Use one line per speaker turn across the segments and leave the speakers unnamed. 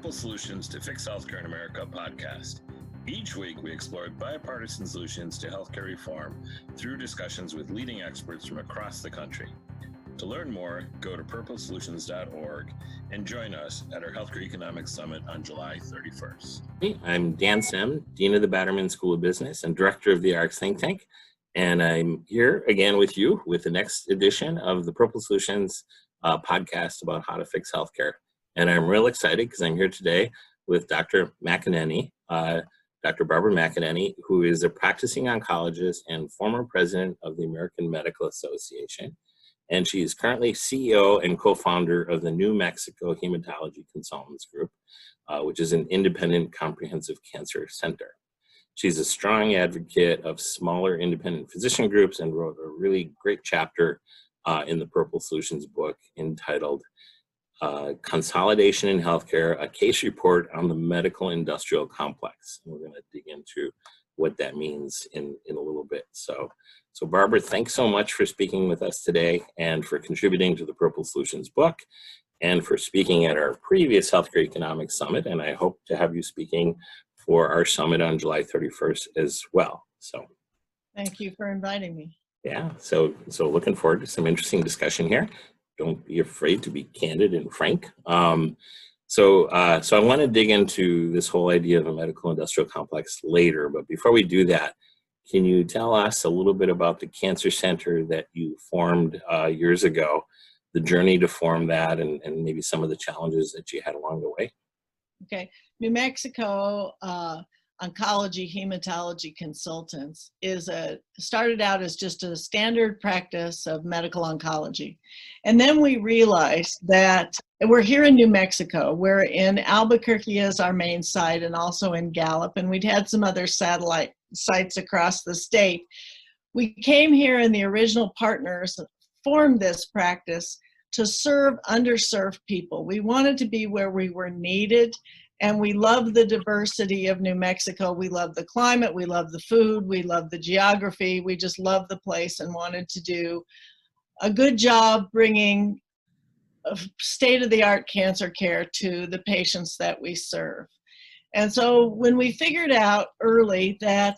Purple Solutions to Fix Healthcare in America podcast. Each week, we explore bipartisan solutions to healthcare reform through discussions with leading experts from across the country. To learn more, go to purplesolutions.org and join us at our Healthcare Economics Summit on July 31st.
Hey, I'm Dan Sem, Dean of the Batterman School of Business and Director of the ARCS think tank. And I'm here again with you with the next edition of the Purple Solutions podcast about how to fix healthcare. And I'm real excited because I'm here today with Dr. McAneny, Dr. Barbara McAneny, who is a practicing oncologist and former president of the American Medical Association. And she is currently CEO and co-founder of the new Mexico Hematology Consultants Group, which is an independent comprehensive cancer center. She's a strong advocate of smaller independent physician groups and wrote a really great chapter in the Purple Solutions book entitled Consolidation in Healthcare, a Case Report on the Medical Industrial Complex. And we're going to dig into what that means in a little bit. So Barbara, thanks so much for speaking with us today and for contributing to the Purple Solutions book and for speaking at our previous Healthcare Economics Summit. And I hope to have you speaking for our summit on July 31st as well. So
thank you for inviting me.
Yeah, so looking forward to some interesting discussion here. Don't be afraid to be candid and frank. So I want to dig into this whole idea of a medical industrial complex later, but before we do that, can you tell us a little bit about the cancer center that you formed years ago, the journey to form that, and maybe some of the challenges that you had along the way?
Okay, New Mexico Oncology Hematology Consultants started out as just a standard practice of medical oncology. And then we realized that we're here in New Mexico. We're in Albuquerque as our main site and also in Gallup, and we'd had some other satellite sites across the state. We came here and the original partners formed this practice to serve underserved people. We wanted to be where we were needed, and we love the diversity of New Mexico. We love the climate, we love the food, we love the geography. We just love the place and wanted to do a good job bringing state-of-the-art cancer care to the patients that we serve. And so when we figured out early that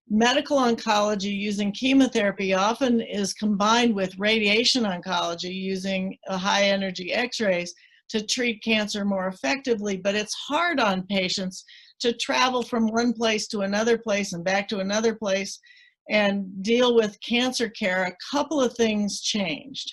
medical oncology using chemotherapy often is combined with radiation oncology using high energy x-rays to treat cancer more effectively, but it's hard on patients to travel from one place to another place and back to another place and deal with cancer care. A couple of things changed.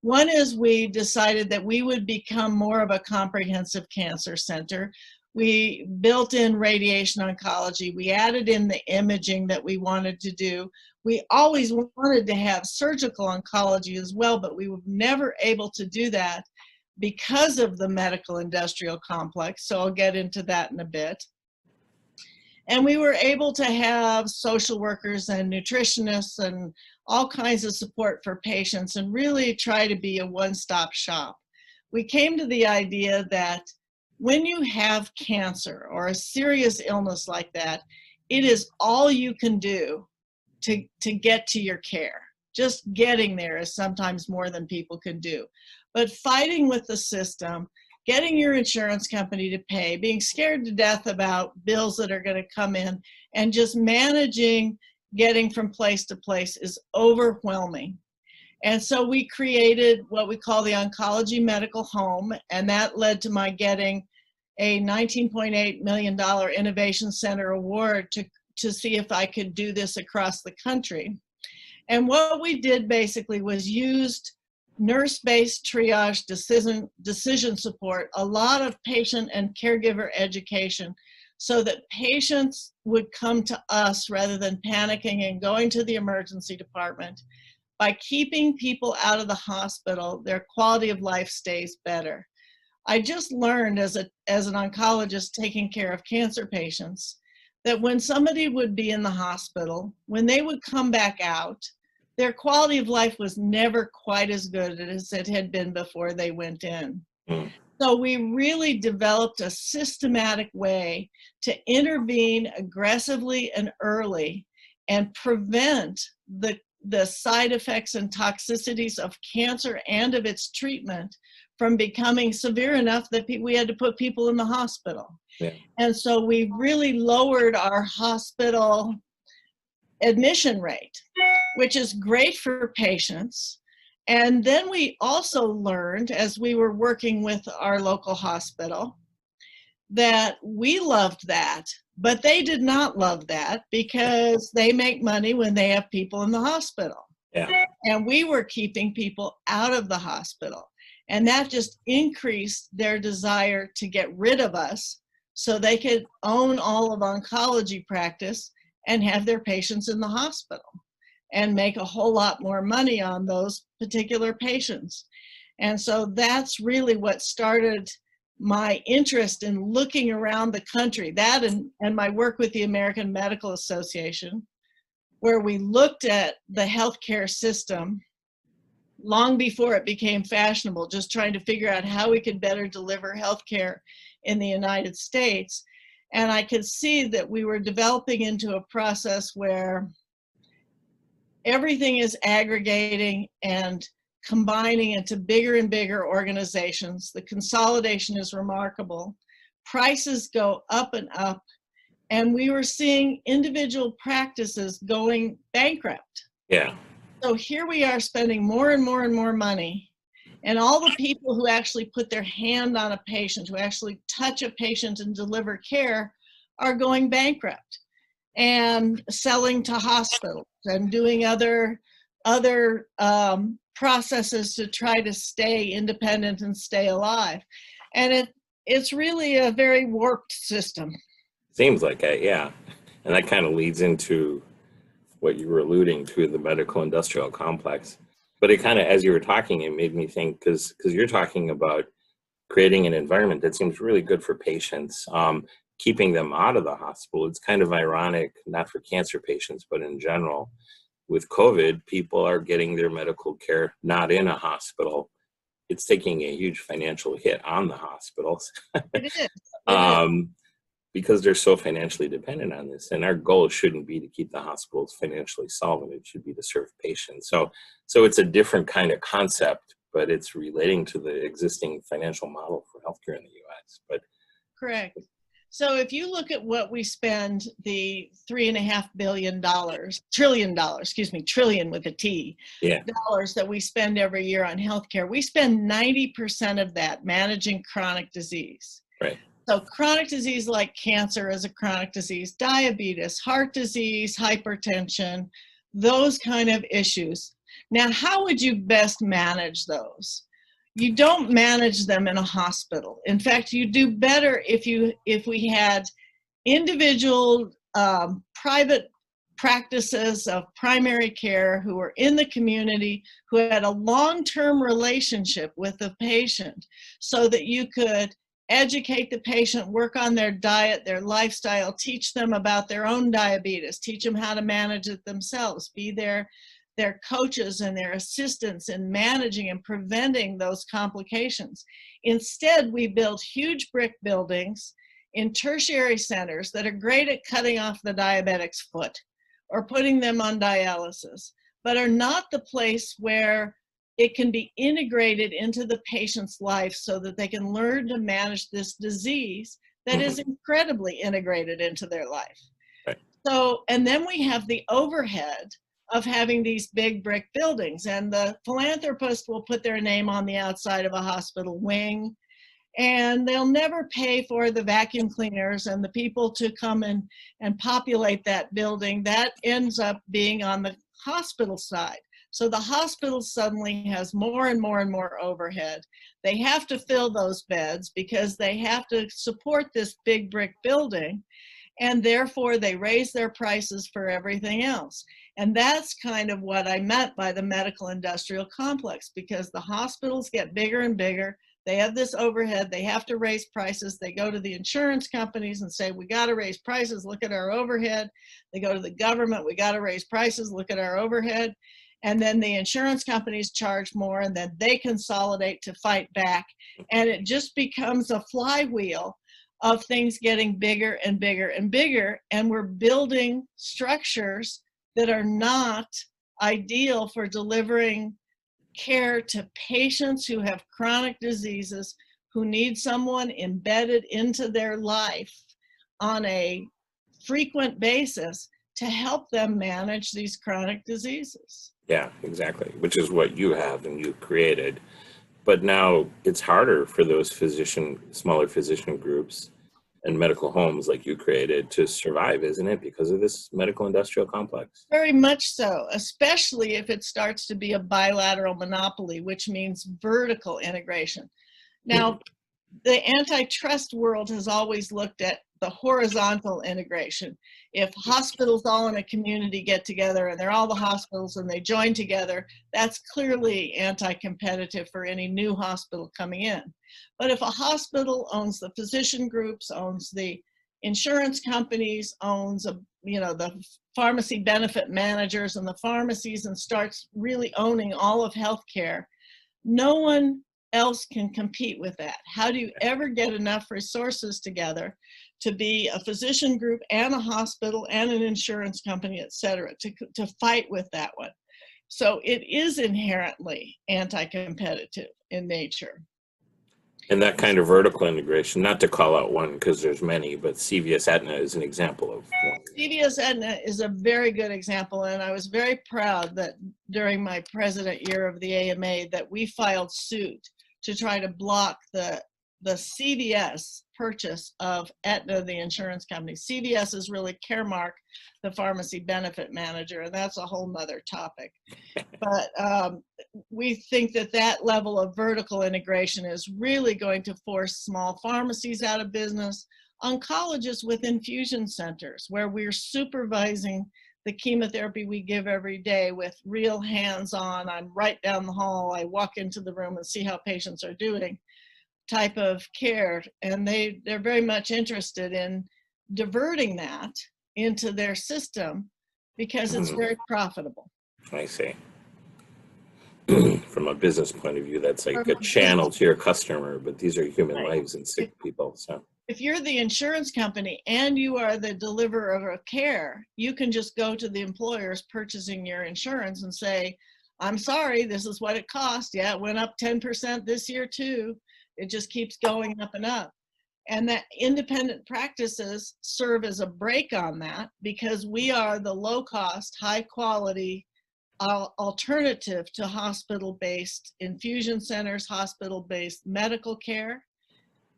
One is we decided that we would become more of a comprehensive cancer center. We built in radiation oncology. We added in the imaging that we wanted to do. We always wanted to have surgical oncology as well, but we were never able to do that because of the medical industrial complex. So I'll get into that in a bit. And we were able to have social workers and nutritionists and all kinds of support for patients and really try to be a one-stop shop. We came to the idea that when you have cancer or a serious illness like that, it is all you can do to get to your care. Just getting there is sometimes more than people can do. But fighting with the system, getting your insurance company to pay, being scared to death about bills that are going to come in, and just managing getting from place to place is overwhelming. And so we created what we call the Oncology Medical Home, and that led to my getting a $19.8 million Innovation Center Award to see if I could do this across the country. And what we did basically was used nurse-based triage decision support, a lot of patient and caregiver education, so that patients would come to us rather than panicking and going to the emergency department. By keeping people out of the hospital, their quality of life stays better. I just learned as an oncologist taking care of cancer patients that when somebody would be in the hospital, when they would come back out, their quality of life was never quite as good as it had been before they went in. So we really developed a systematic way to intervene aggressively and early and prevent the side effects and toxicities of cancer and of its treatment from becoming severe enough that we had to put people in the hospital.
Yeah.
And so we really lowered our hospital admission rate, which is great for patients. And then we also learned, as we were working with our local hospital, that we loved that, but they did not love that because they make money when they have people in the hospital.
Yeah.
And we were keeping people out of the hospital. And that just increased their desire to get rid of us so they could own all of oncology practice and have their patients in the hospital and make a whole lot more money on those particular patients. And so that's really what started my interest in looking around the country, that and my work with the American Medical Association, where we looked at the healthcare system long before it became fashionable, just trying to figure out how we could better deliver healthcare in the United States. And I could see that we were developing into a process where everything is aggregating and combining into bigger and bigger organizations. The consolidation is remarkable. Prices go up and up, and we were seeing individual practices going bankrupt.
Yeah.
So here we are spending more and more and more money, and all the people who actually put their hand on a patient, who actually touch a patient and deliver care, are going bankrupt and selling to hospitals and doing other processes to try to stay independent and stay alive. And it's really a very warped system.
Seems like it, yeah. And that kind of leads into what you were alluding to, the medical industrial complex. But it kind of, as you were talking, it made me think, because you're talking about creating an environment that seems really good for patients, keeping them out of the hospital. It's kind of ironic, not for cancer patients, but in general. With COVID, people are getting their medical care not in a hospital. It's taking a huge financial hit on the hospitals.
It is.
Because they're so financially dependent on this. And our goal shouldn't be to keep the hospitals financially solvent. It should be to serve patients. So it's a different kind of concept, but it's relating to the existing financial model for healthcare in the US. But
correct. So if you look at what we spend, the $3.5 trillion with a T,
yeah,
dollars that we spend every year on healthcare, we spend 90% of that managing chronic disease.
right.
So chronic disease like cancer is a chronic disease, diabetes, heart disease, hypertension, those kind of issues. Now, how would you best manage those? You don't manage them in a hospital. In fact, you do better if we had individual private practices of primary care who were in the community, who had a long-term relationship with the patient, so that you could educate the patient, work on their diet, their lifestyle, teach them about their own diabetes, teach them how to manage it themselves, be their coaches and their assistants in managing and preventing those complications. Instead, we build huge brick buildings in tertiary centers that are great at cutting off the diabetic's foot or putting them on dialysis, but are not the place where it can be integrated into the patient's life so that they can learn to manage this disease that is incredibly integrated into their life.
Right.
So, and then we have the overhead of having these big brick buildings, and the philanthropist will put their name on the outside of a hospital wing, and they'll never pay for the vacuum cleaners and the people to come and populate that building. That ends up being on the hospital side. So the hospital suddenly has more and more and more overhead. They have to fill those beds because they have to support this big brick building, and therefore they raise their prices for everything else. And that's kind of what I meant by the medical industrial complex, because the hospitals get bigger and bigger. They have this overhead, they have to raise prices. They go to the insurance companies and say, we got to raise prices, look at our overhead. They go to the government, we got to raise prices, look at our overhead. And then the insurance companies charge more, and then they consolidate to fight back. And it just becomes a flywheel of things getting bigger and bigger and bigger. And we're building structures that are not ideal for delivering care to patients who have chronic diseases, who need someone embedded into their life on a frequent basis to help them manage these chronic diseases.
Yeah, exactly, which is what you have and you created. But now it's harder for those smaller physician groups and medical homes like you created to survive, isn't it? Because of this medical industrial complex.
Very much so, especially if it starts to be a bilateral monopoly, which means vertical integration. Now, the antitrust world has always looked at the horizontal integration. If hospitals all in a community get together and they're all the hospitals and they join together, that's clearly anti-competitive for any new hospital coming in. But if a hospital owns the physician groups, owns the insurance companies, owns the pharmacy benefit managers and the pharmacies, and starts really owning all of healthcare, no one else can compete with that. How do you ever get enough resources together to be a physician group and a hospital and an insurance company, et cetera, to fight with that one? So it is inherently anti-competitive in nature.
And that kind of vertical integration, not to call out one because there's many, but CVS Aetna is an example of one.
CVS Aetna is a very good example, and I was very proud that during my president year of the AMA that we filed suit to try to block the CVS purchase of Aetna, the insurance company. CVS is really Caremark, the pharmacy benefit manager, and that's a whole nother topic. But we think that level of vertical integration is really going to force small pharmacies out of business, oncologists with infusion centers, where we're supervising the chemotherapy we give every day with real hands-on. I'm right down the hall, I walk into the room and see how patients are doing type of care. And they're very much interested in diverting that into their system because it's very profitable.
I see. From a business point of view, that's like a channel to your customer, but these are human lives and sick people. So
if you're the insurance company and you are the deliverer of care, you can just go to the employers purchasing your insurance and say, I'm sorry, this is what it cost. Yeah, it went up 10% this year too. It just keeps going up and up. And that independent practices serve as a brake on that because we are the low cost, high quality alternative to hospital-based infusion centers, hospital-based medical care.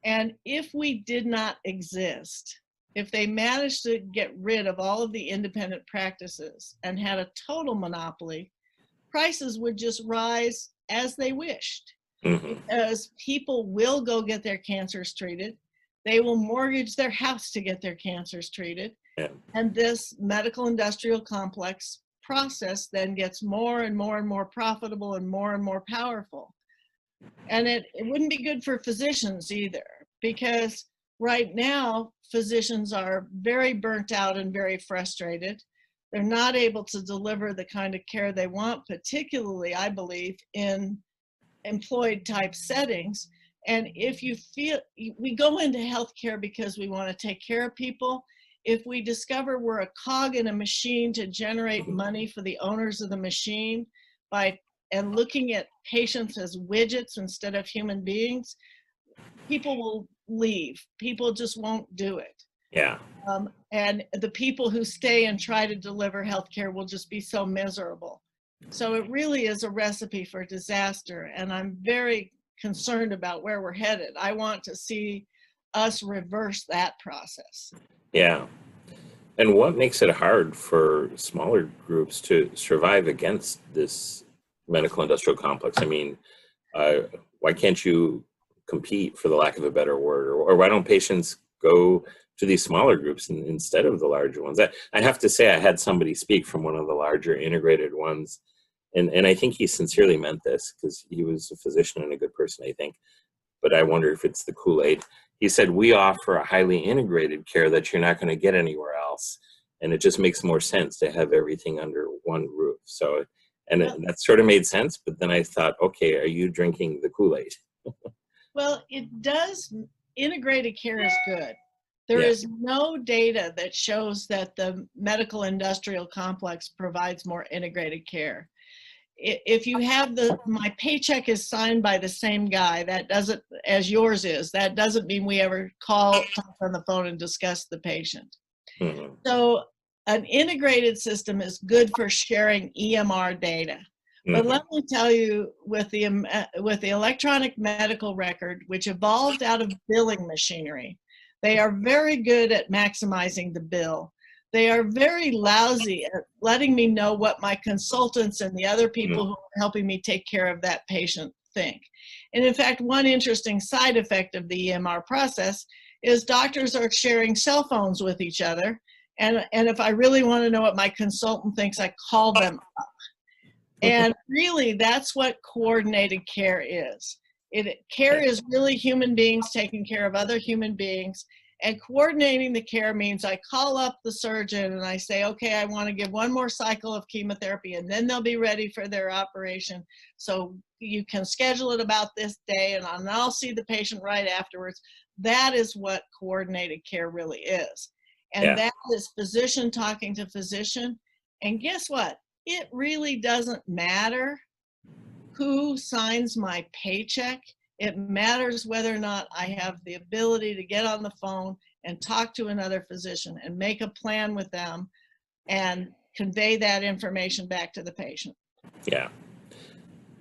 And if we did not exist, if they managed to get rid of all of the independent practices and had a total monopoly, prices would just rise as they wished. Because people will go get their cancers treated. They will mortgage their house to get their cancers treated.
Yeah.
And this medical industrial complex process then gets more and more and more profitable and more powerful. And it wouldn't be good for physicians either, because right now physicians are very burnt out and very frustrated. They're not able to deliver the kind of care they want, particularly, I believe, in employed type settings. And if you feel, we go into healthcare because we want to take care of people. If we discover we're a cog in a machine to generate money for the owners of the machine and looking at patients as widgets instead of human beings, people will leave. People just won't do it.
Yeah.
And the people who stay and try to deliver healthcare will just be so miserable. So it really is a recipe for disaster, and I'm very concerned about where we're headed. I want to see us reverse that process.
Yeah. And what makes it hard for smaller groups to survive against this medical industrial complex? I mean, why can't you compete, for the lack of a better word, or why don't patients go to these smaller groups instead of the larger ones? I have to say, I had somebody speak from one of the larger integrated ones, and I think he sincerely meant this because he was a physician and a good person, I think. But I wonder if it's the Kool-Aid. He said, we offer a highly integrated care that you're not going to get anywhere else. And it just makes more sense to have everything under one roof. So, that sort of made sense. But then I thought, okay, are you drinking the Kool-Aid?
Well, it does. Integrated care is good. There is no data that shows that the medical industrial complex provides more integrated care. if you have my paycheck is signed by the same guy, that doesn't, as yours is, that doesn't mean we ever talk on the phone and discuss the patient.
Mhm.
So an integrated system is good for sharing EMR data. But let me tell you, with the electronic medical record, which evolved out of billing machinery, they are very good at maximizing the bill. They are very lousy at letting me know what my consultants and the other people who are helping me take care of that patient think. And in fact, one interesting side effect of the EMR process is doctors are sharing cell phones with each other. And if I really want to know what my consultant thinks, I call them up. And really, that's what coordinated care is. Care is really human beings taking care of other human beings. And coordinating the care means I call up the surgeon and I say, okay, I want to give one more cycle of chemotherapy and then they'll be ready for their operation. So you can schedule it about this day and I'll see the patient right afterwards. That is what coordinated care really is. And that is physician talking to physician. And guess what? It really doesn't matter who signs my paycheck. It matters whether or not I have the ability to get on the phone and talk to another physician and make a plan with them and convey that information back to the patient.
Yeah.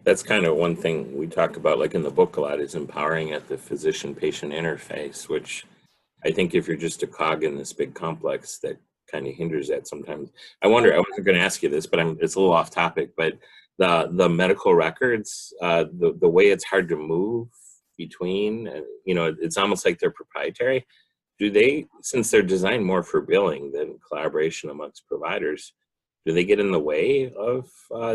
That's kind of one thing we talk about, like in the book a lot, is empowering at the physician-patient interface, which I think if you're just a cog in this big complex, that kind of hinders that sometimes. I wonder, I wasn't going to ask you this, but it's a little off topic, but the medical records, the way it's hard to move between, it's almost like they're proprietary. Do they, since they're designed more for billing than collaboration amongst providers, do they get in the way of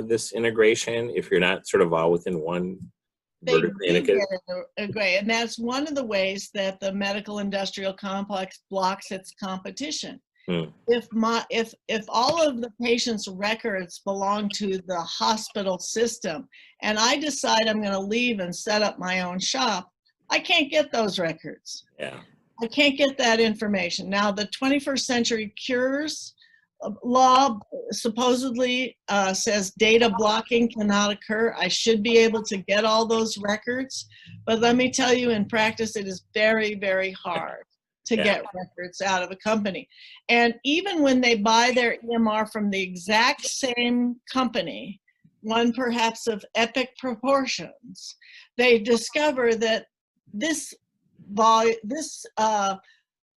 this integration if you're not sort of all within one vertically integrated?
Agree, and that's one of the ways that the medical industrial complex blocks its competition. If all of the patient's records belong to the hospital system and I decide I'm going to leave and set up my own shop, I can't get those records.
Yeah.
I can't get that information. Now, the 21st Century Cures law supposedly says data blocking cannot occur. I should be able to get all those records, but let me tell you, in practice, it is very, very hard to get records out of a company. And even when they buy their EMR from the exact same company, one perhaps of epic proportions, they discover that this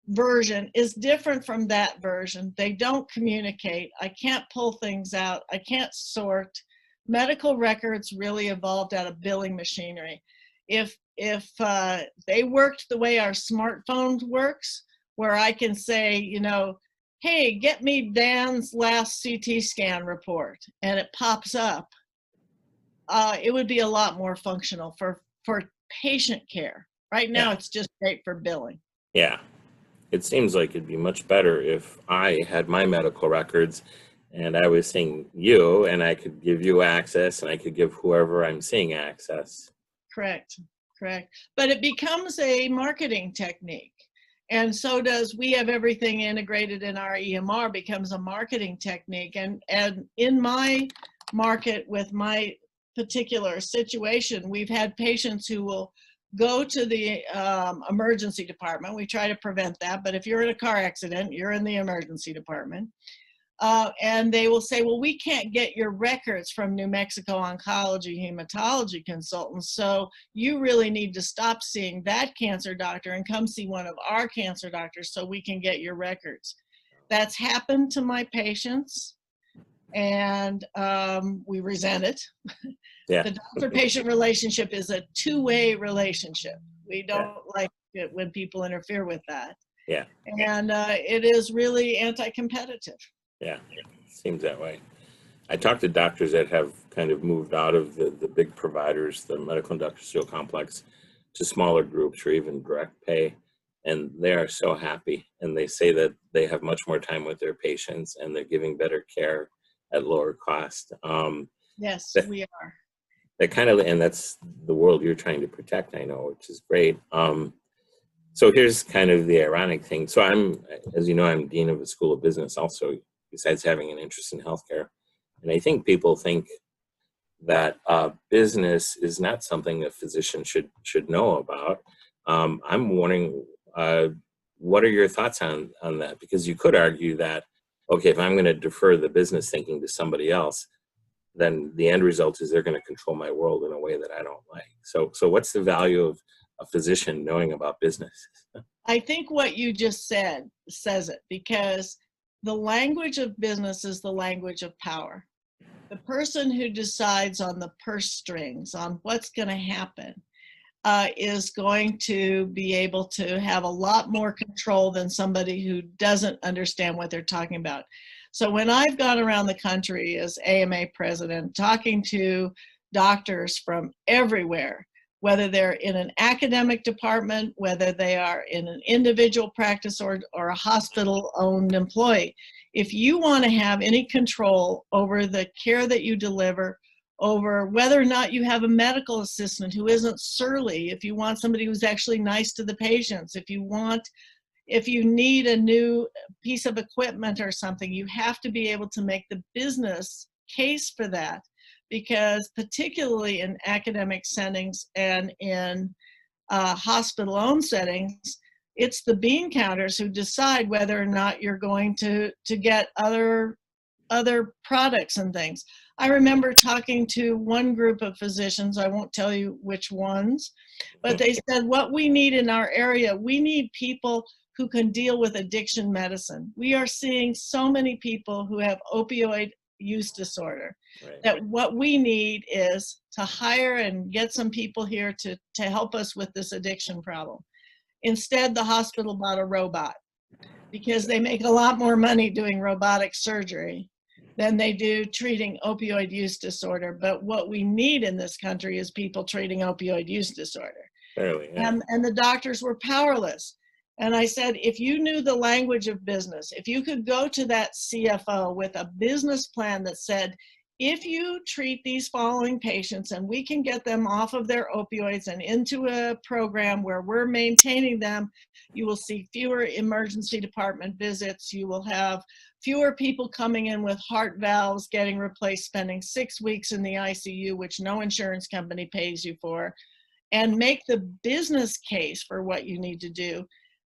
version is different from that version. They don't communicate. I can't pull things out. I can't sort. Medical records really evolved out of billing machinery. If they worked the way our smartphone works, where I can say, hey, get me Dan's last CT scan report, and it pops up, it would be a lot more functional for patient care. Right now, it's just great for billing.
Yeah. It seems like it'd be much better if I had my medical records and I was seeing you and I could give you access and I could give whoever I'm seeing access.
Correct. But it becomes a marketing technique. And so does we have everything integrated in our EMR becomes a marketing technique. And in my market with my particular situation, we've had patients who will go to the emergency department. We try to prevent that, but if you're in a car accident, you're in the emergency department. And they will say, well, we can't get your records from New Mexico Oncology Hematology Consultants, so you really need to stop seeing that cancer doctor and come see one of our cancer doctors so we can get your records. That's happened to my patients, and we resent it. The doctor-patient relationship is a two-way relationship. We don't like it when people interfere with that.
Yeah.
And it is really anti-competitive.
Yeah, it seems that way. I talked to doctors that have kind of moved out of the big providers, the medical industrial complex, to smaller groups or even direct pay, and they are so happy. And they say that they have much more time with their patients and they're giving better care at lower cost.
Yes, we are.
That kind of, and that's the world you're trying to protect, I know, which is great. So here's kind of the ironic thing. So I'm, as you know, I'm dean of the School of Business also, besides having an interest in healthcare. And I think people think that business is not something a physician should know about. I'm wondering, what are your thoughts on that? Because you could argue that, okay, if I'm going to defer the business thinking to somebody else, then the end result is they're going to control my world in a way that I don't like. So what's the value of a physician knowing about business?
I think what you just said says it, because the language of business is the language of power. The person who decides on the purse strings, on what's going to happen, is going to be able to have a lot more control than somebody who doesn't understand what they're talking about. So when I've gone around the country as AMA president, talking to doctors from everywhere, whether they're in an academic department, whether they are in an individual practice or a hospital-owned employee, if you want to have any control over the care that you deliver, over whether or not you have a medical assistant who isn't surly, if you want somebody who's actually nice to the patients, if you need a new piece of equipment or something, you have to be able to make the business case for that. Because particularly in academic settings and in hospital-owned settings, it's the bean counters who decide whether or not you're going to get other products and things. I remember talking to one group of physicians, I won't tell you which ones, but they said, what we need in our area, we need people who can deal with addiction medicine. We are seeing so many people who have opioid use disorder,
Right.
that what we need is to hire and get some people here to help us with this addiction problem. Instead, the hospital bought a robot because they make a lot more money doing robotic surgery than they do treating opioid use disorder. But what we need in this country is people treating opioid use disorder.
Fairly, yeah.
And the doctors were powerless. And I said, if you knew the language of business, if you could go to that CFO with a business plan that said, if you treat these following patients and we can get them off of their opioids and into a program where we're maintaining them, you will see fewer emergency department visits. You will have fewer people coming in with heart valves getting replaced, spending 6 weeks in the ICU, which no insurance company pays you for, and make the business case for what you need to do.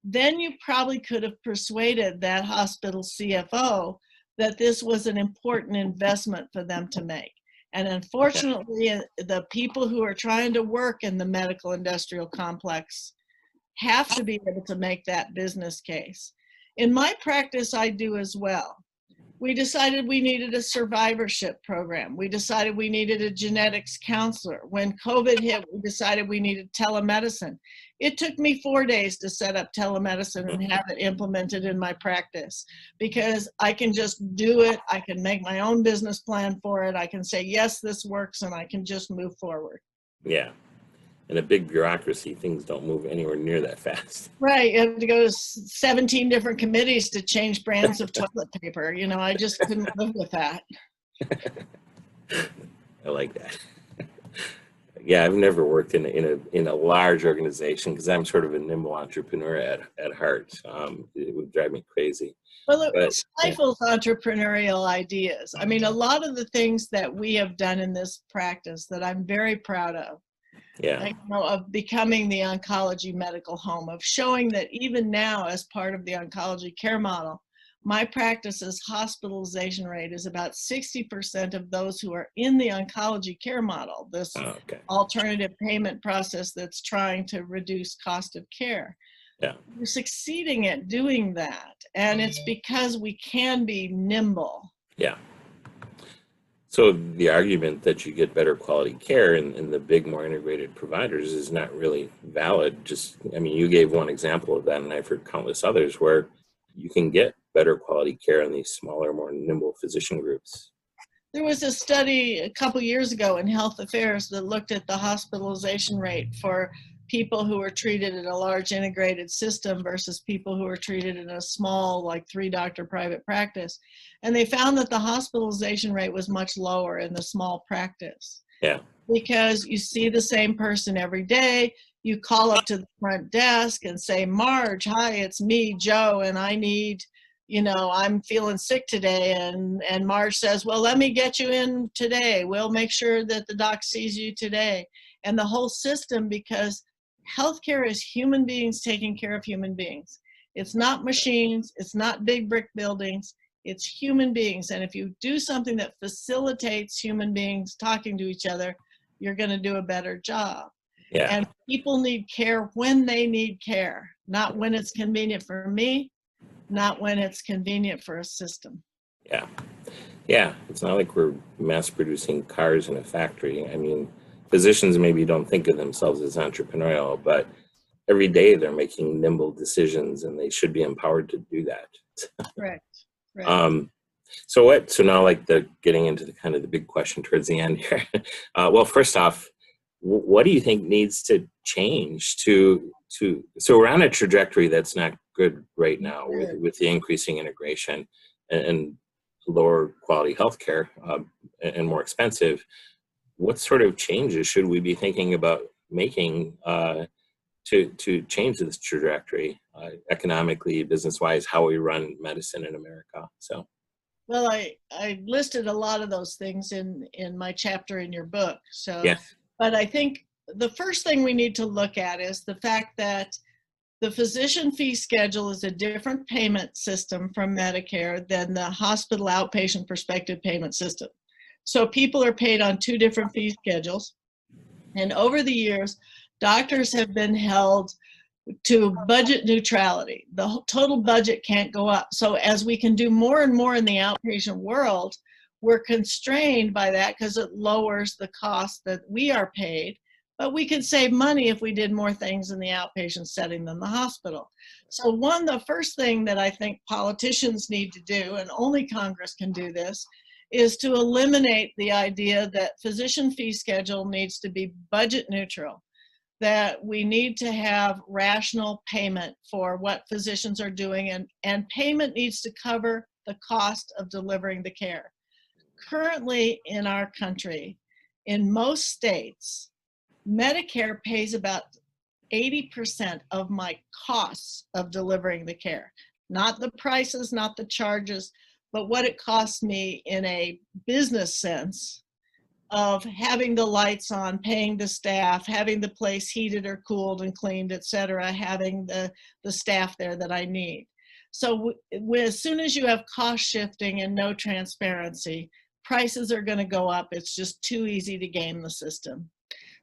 Then you probably could have persuaded that hospital CFO that this was an important investment for them to make. And unfortunately, the people who are trying to work in the medical industrial complex have to be able to make that business case. In my practice, I do as well. We decided we needed a survivorship program. We decided we needed a genetics counselor. When COVID hit, we decided we needed telemedicine. It took me 4 days to set up telemedicine and have it implemented in my practice, because I can just do it. I can make my own business plan for it. I can say, yes, this works, and I can just move forward.
Yeah. In a big bureaucracy, things don't move anywhere near that fast.
Right. You have to go to 17 different committees to change brands of toilet paper. You know, I just couldn't live with that.
I like that. Yeah, I've never worked in a large organization because I'm sort of a nimble entrepreneur at heart. It would drive me crazy.
Well, it stifles entrepreneurial ideas. I mean, a lot of the things that we have done in this practice that I'm very proud of,
Yeah.
of becoming the oncology medical home, of showing that even now as part of the oncology care model, my practice's hospitalization rate is about 60% of those who are in the oncology care model, this alternative payment process that's trying to reduce cost of care.
Yeah.
We're succeeding at doing that, and it's because we can be nimble.
Yeah. So the argument that you get better quality care in the big, more integrated providers is not really valid. I mean, you gave one example of that, and I've heard countless others where you can get better quality care in these smaller, more nimble physician groups.
There was a study a couple years ago in Health Affairs that looked at the hospitalization rate for people who were treated in a large integrated system versus people who were treated in a small, like 3-doctor private practice. And they found that the hospitalization rate was much lower in the small practice.
Yeah.
Because you see the same person every day. You call up to the front desk and say, Marge, hi, it's me, Joe, and I need I'm feeling sick today, and Marge says, well, let me get you in today. We'll make sure that the doc sees you today. And the whole system, because healthcare is human beings taking care of human beings. It's not machines, it's not big brick buildings, it's human beings. And if you do something that facilitates human beings talking to each other, you're going to do a better job.
Yeah.
And people need care when they need care, not when it's convenient for me, not when it's convenient for a system.
Yeah. Yeah. It's not like we're mass producing cars in a factory. I mean, physicians maybe don't think of themselves as entrepreneurial, but every day they're making nimble decisions, and they should be empowered to do that.
Correct.
So now like getting into the kind of the big question towards the end here. Well, first off, what do you think needs to change so we're on a trajectory that's not good right now with the increasing integration and lower quality healthcare and more expensive. What sort of changes should we be thinking about making to change this trajectory economically, business-wise, how we run medicine in America? So.
Well, I listed a lot of those things in my chapter in your book. So,
yes.
But I think the first thing we need to look at is the fact that the physician fee schedule is a different payment system from Medicare than the hospital outpatient prospective payment system. So people are paid on two different fee schedules. And over the years, doctors have been held to budget neutrality. The total budget can't go up. So as we can do more and more in the outpatient world, we're constrained by that because it lowers the cost that we are paid. But we could save money if we did more things in the outpatient setting than the hospital. So the first thing that I think politicians need to do, and only Congress can do this, is to eliminate the idea that physician fee schedule needs to be budget neutral, that we need to have rational payment for what physicians are doing, and payment needs to cover the cost of delivering the care. Currently in our country, in most states, Medicare pays about 80% of my costs of delivering the care. Not the prices, not the charges, but what it costs me in a business sense of having the lights on, paying the staff, having the place heated or cooled and cleaned, et cetera, having the staff there that I need. So as soon as you have cost shifting and no transparency, prices are going to go up. It's just too easy to game the system.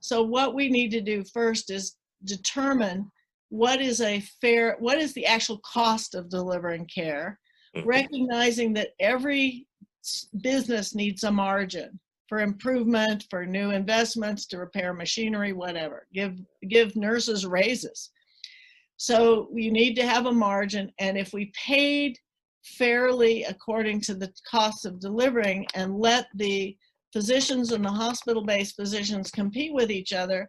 So what we need to do first is determine what is the actual cost of delivering care, recognizing that every business needs a margin for improvement, for new investments, to repair machinery, whatever. Give nurses raises. So you need to have a margin, and if we paid fairly according to the cost of delivering and let the physicians and the hospital-based physicians compete with each other,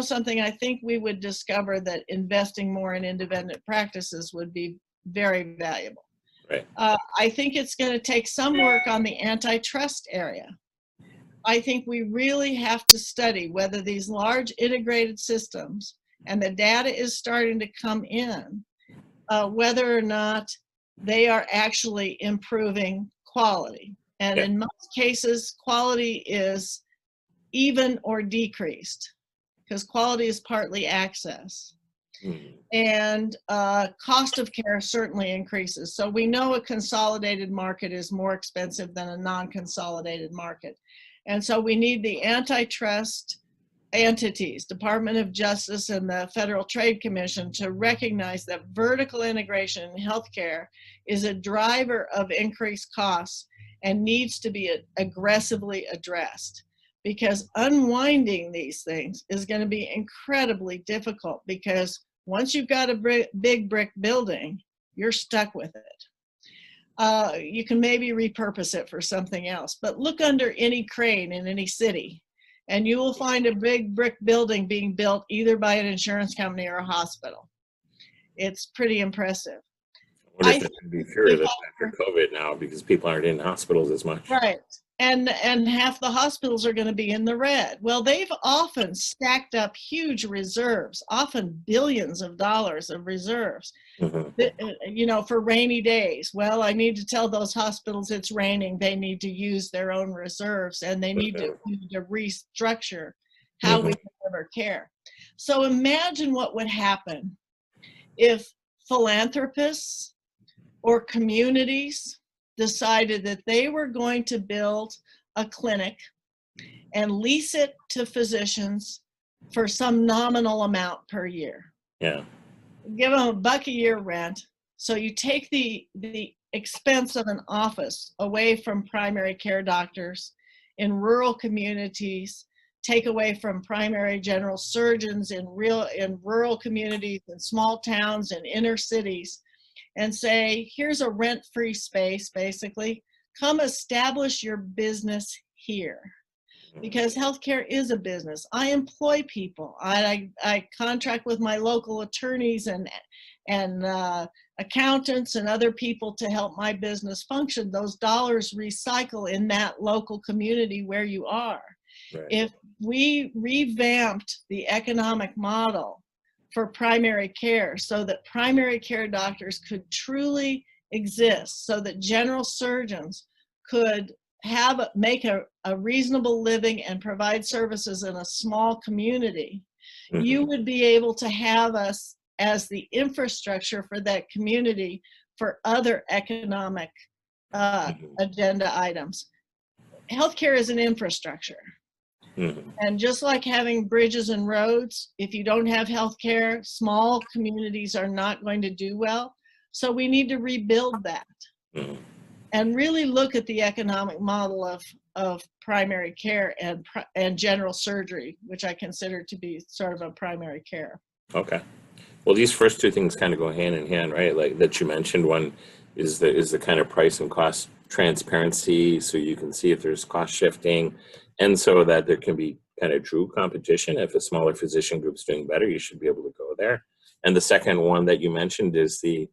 something I think we would discover that investing more in independent practices would be very valuable.
Right.
I think it's going to take some work on the antitrust area. I think we really have to study whether these large integrated systems, and the data is starting to come in, whether or not they are actually improving quality. And in most cases, quality is even or decreased, because quality is partly access. And cost of care certainly increases. So we know a consolidated market is more expensive than a non-consolidated market. And so we need the antitrust entities, Department of Justice and the Federal Trade Commission, to recognize that vertical integration in healthcare is a driver of increased costs and needs to be aggressively addressed, because unwinding these things is going to be incredibly difficult, because once you've got a big brick building, you're stuck with it. You can maybe repurpose it for something else, but look under any crane in any city and you will find a big brick building being built either by an insurance company or a hospital. It's pretty impressive.
I wonder if that could be cured after COVID now, because people aren't in hospitals as much.
Right. and half the hospitals are going to be in the red. Well, they've often stacked up huge reserves, often billions of dollars of reserves, for rainy days. Well, I need to tell those hospitals it's raining. They need to use their own reserves, and they need to restructure how we deliver care. So imagine what would happen if philanthropists or communities decided that they were going to build a clinic and lease it to physicians for some nominal amount per year.
Yeah.
Give them $1 a year rent. So you take the expense of an office away from primary care doctors in rural communities, take away from primary general surgeons in rural communities, in small towns and inner cities, and say, here's a rent-free space, basically. Come establish your business here. Because healthcare is a business. I employ people. I contract with my local attorneys and accountants and other people to help my business function. Those dollars recycle in that local community where you are.
Right.
If we revamped the economic model for primary care so that primary care doctors could truly exist, so that general surgeons could make a reasonable living and provide services in a small community, you would be able to have us as the infrastructure for that community for other economic agenda items. Healthcare is an infrastructure. And just like having bridges and roads, if you don't have healthcare, small communities are not going to do well. So we need to rebuild that. And really look at the economic model of primary care and general surgery, which I consider to be sort of a primary care.
Okay. Well, these first two things kind of go hand in hand, right? Like that you mentioned, one is the kind of price and cost transparency, so you can see if there's cost shifting, and so that there can be kind of true competition. If a smaller physician group's doing better, you should be able to go there. And the second one that you mentioned is the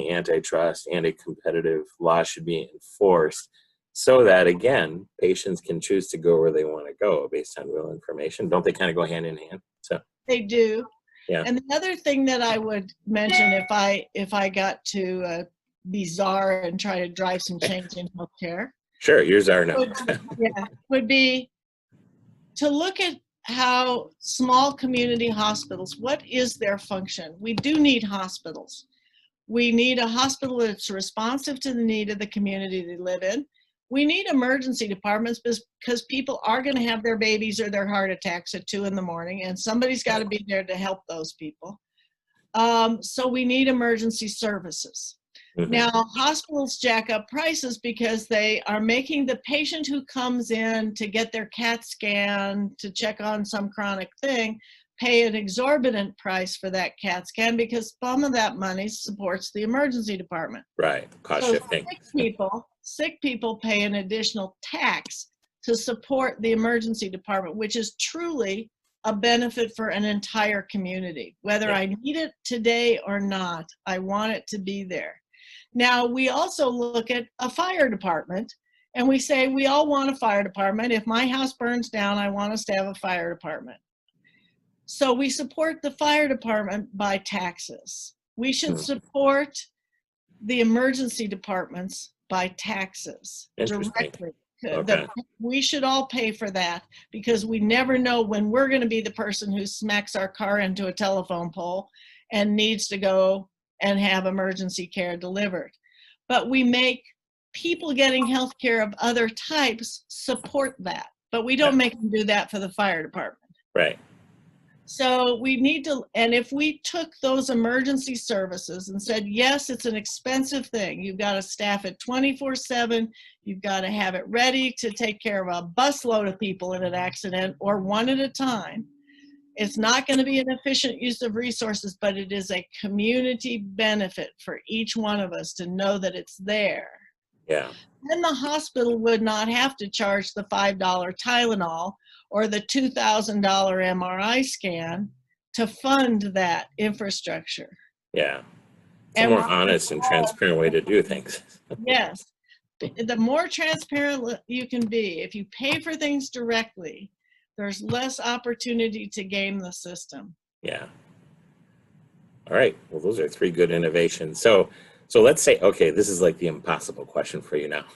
antitrust, anti-competitive law should be enforced so that, again, patients can choose to go where they want to go based on real information. Don't they kind of go hand in hand? So
they do.
Yeah.
And the other thing that I would mention, if I got to be czar and try to drive some change in healthcare,
sure, you're czar now.
would be to look at how small community hospitals, what is their function? We do need hospitals. We need a hospital that's responsive to the need of the community they live in. We need emergency departments because people are going to have their babies or their heart attacks at 2 in the morning, and somebody's got to be there to help those people. So we need emergency services. Now, hospitals jack up prices because they are making the patient who comes in to get their CAT scan to check on some chronic thing pay an exorbitant price for that CAT scan because some of that money supports the emergency department.
Right, cost shifting.
Sick people pay an additional tax to support the emergency department, which is truly a benefit for an entire community. Whether I need it today or not, I want it to be there. Now, we also look at a fire department, and we say we all want a fire department. If my house burns down, I want us to have a fire department. So we support the fire department by taxes. We should support the emergency departments by taxes directly.
Okay.
We should all pay for that because we never know when we're going to be the person who smacks our car into a telephone pole and needs to go and have emergency care delivered. But we make people getting health care of other types support that, but we don't make them do that for the fire department.
Right.
So we need to, and if we took those emergency services and said, yes, it's an expensive thing. You've got to staff it 24/7. You've got to have it ready to take care of a busload of people in an accident or one at a time. It's not going to be an efficient use of resources, but it is a community benefit for each one of us to know that it's there.
Yeah.
Then the hospital would not have to charge the $5 Tylenol or the $2,000 MRI scan to fund that infrastructure.
Yeah. It's a more honest and transparent way to do things.
Yes. The more transparent you can be, if you pay for things directly, there's less opportunity to game the system.
Yeah. All right. Well, those are 3 good innovations. So let's say, okay, this is like the impossible question for you now.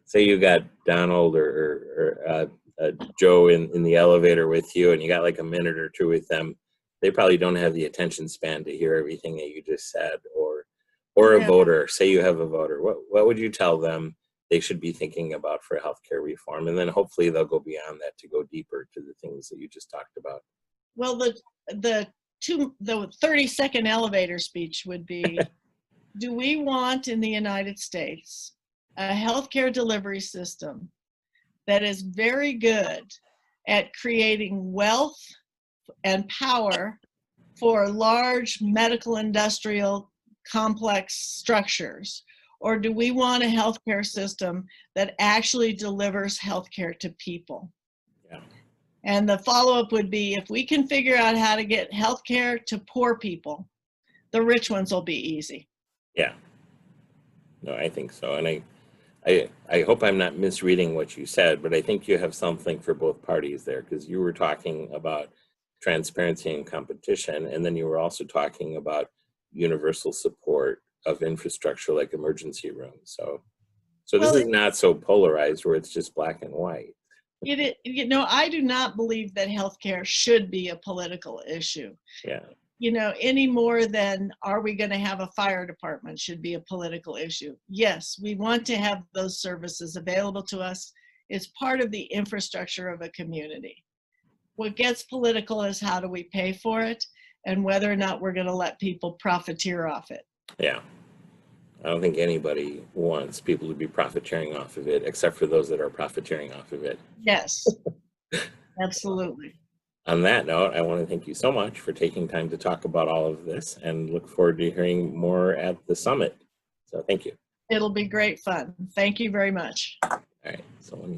Say you got Donald or Joe in the elevator with you, and you got like a minute or 2 with them. They probably don't have the attention span to hear everything that you just said, or a voter. Say you have a voter. What would you tell them they should be thinking about for healthcare reform? And then hopefully they'll go beyond that to go deeper to the things that you just talked about.
Well, the 30-second elevator speech would be, do we want in the United States a healthcare delivery system that is very good at creating wealth and power for large medical industrial complex structures? Or do we want a healthcare system that actually delivers healthcare to people?
Yeah.
And the follow-up would be, if we can figure out how to get healthcare to poor people, the rich ones will be easy.
Yeah. No, I think so. And I hope I'm not misreading what you said, but I think you have something for both parties there, because you were talking about transparency and competition, and then you were also talking about universal support of infrastructure like emergency rooms. So this is not so polarized where it's just black and white.
I do not believe that healthcare should be a political issue.
Yeah.
Any more than are we going to have a fire department should be a political issue. Yes, we want to have those services available to us. It's part of the infrastructure of a community. What gets political is how do we pay for it and whether or not we're going to let people profiteer off it.
Yeah. I don't think anybody wants people to be profiteering off of it, except for those that are profiteering off of it.
Yes, absolutely.
On that note, I want to thank you so much for taking time to talk about all of this, and look forward to hearing more at the summit. So thank you.
It'll be great fun. Thank you very much.
All right. So let me